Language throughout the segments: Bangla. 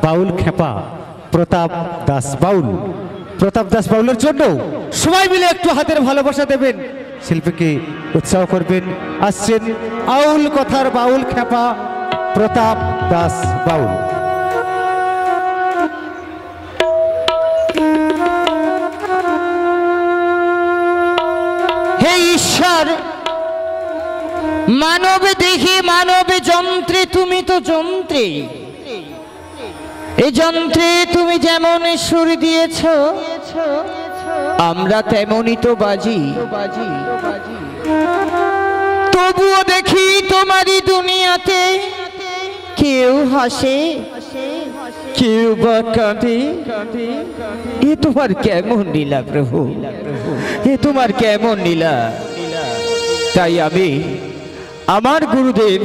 বাউল খেপা প্রতাপ দাস বাউল। প্রতাপ দাস বাউলের জন্য সবাই মিলে একটু হাতের ভালোবাসা দেবেন, শিল্পীকে উৎসাহ করবেন। আসছেন আউল কথার বাউল খেপা প্রতাপ দাস বাউল। হে ঈশ্বর, মানব দেখি মানব যন্ত্রে, তুমি তো যন্ত্রে। এই যন্ত্রে তুমি যেমন সুর দিয়েছ, আমরা তেমনই তো বাজি। তবুও দেখি তোমারই দুনিয়াতে কেউ হাসে, কেউ বা কাঁদে। এ তোমার কেমন লীলা প্রভু, এ তোমার কেমন লীলা। তাই আমি আমার গুরুদেব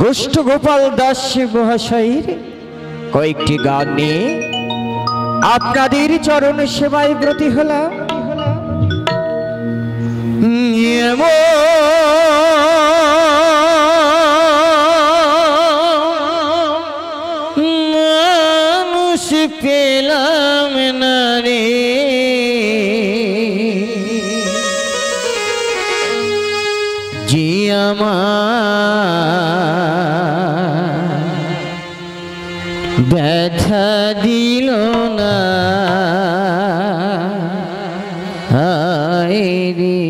গোষ্ঠ গোপাল দাস মহাশয়ের কয়েকটি গান নিয়ে আপনাদের চরণ সেবায় ব্রতী হলাম। মানুষ পেলাম না রে, যে আমার ব্যথা দিল না। হায় রে,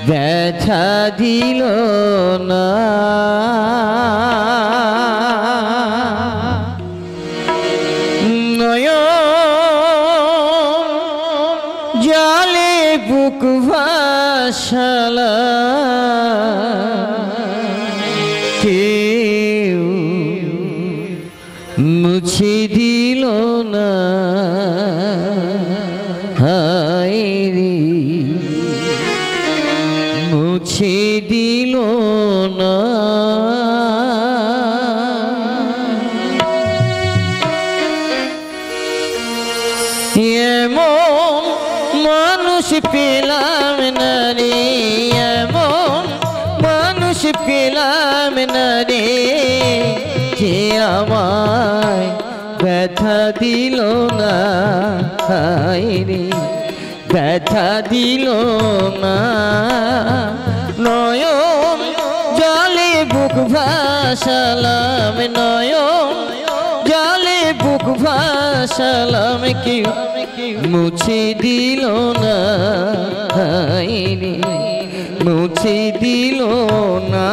ব্যথা দিল না। জালে বুক ভাসালা, কেউ মুছে দিল না। হায় রে, মুছে দিল না। এমন মানুষ পেলাম না রে, এমন মানুষ পেলাম না রে, যে আমায় ব্যথা দিল না। হায় রে, ব্যথা দিল না। নয়ন জলে বুক ভাসালাম, নয়ন জলে বুক ভাসালাম, কেউ মুছে দিল না। হায় রে, মুছে দিল না।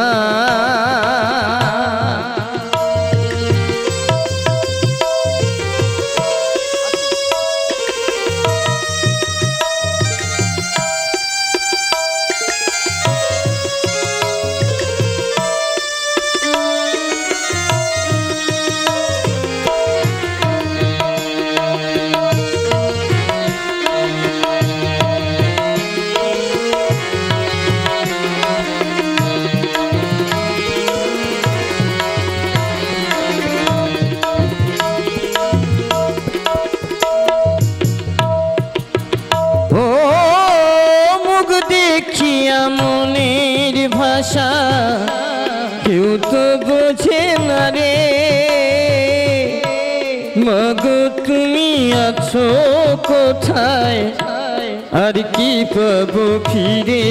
মনের ভাষা কেউ তো বোঝে না রে, মাগো তুমি আছো কোথায়, আর কি পাবো ফিরে।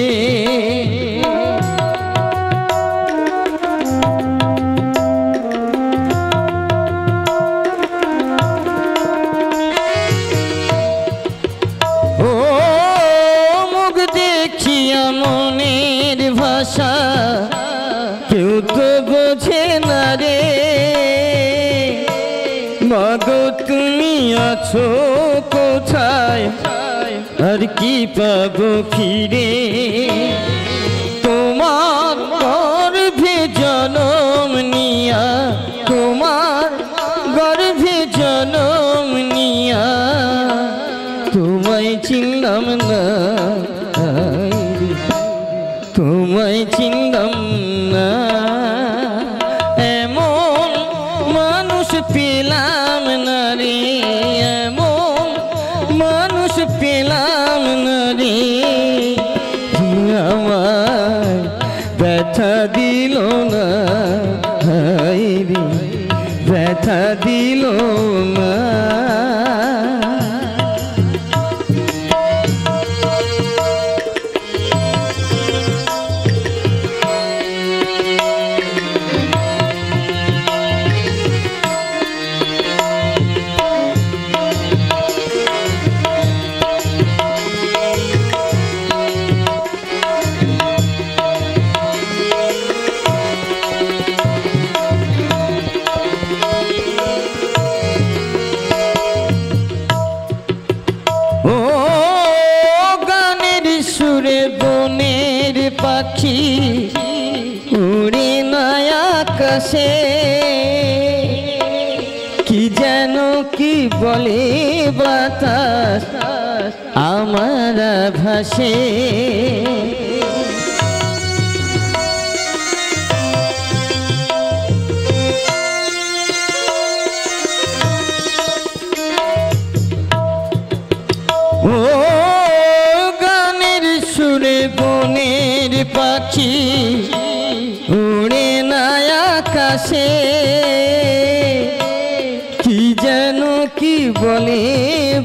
মনের ভাষা কেউ তো বোঝে না রে, মাগো তুমি আছো কোথায়, আর কি পাবো ফিরে। তোমার গর্ভে জনম নিয়া, তোমার গর্ভে জনম নিয়া, তোমায় চিনলাম না, তোমায় চিনলাম না। এমন মানুষ পেলাম না রে, এমন মানুষ পেলাম না রে, আমার হায়রে ব্যথা দিল না। ও গানের সুরে বনের পাখি উড়ে না আকাশে, কি যেন কি বলে বাতাস আমার ভাসে। ও গানের সুরে বনের পাখি উড়ে না আকাশে, কি যেন কি বলে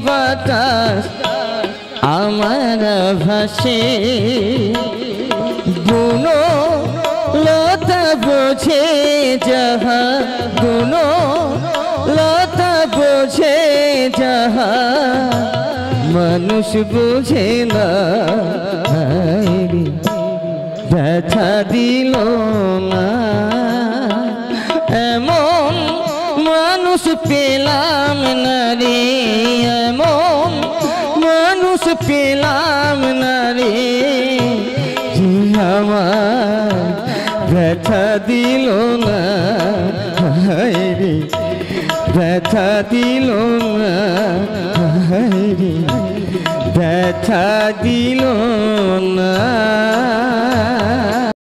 বাতাস আমার ভাসে। বুনো লতা বোঝে যাহা, বুনো লতা বোঝে যাহা মানুষ বোঝে না, ব্যথা দিল না। এমন মানুষ পেলাম না রে, এমন মানুষ পেলাম না রে, যে আমার ব্যথা দিল না, হায়রে ব্যথা দিল না, হায়রে ব্যথা দিল না।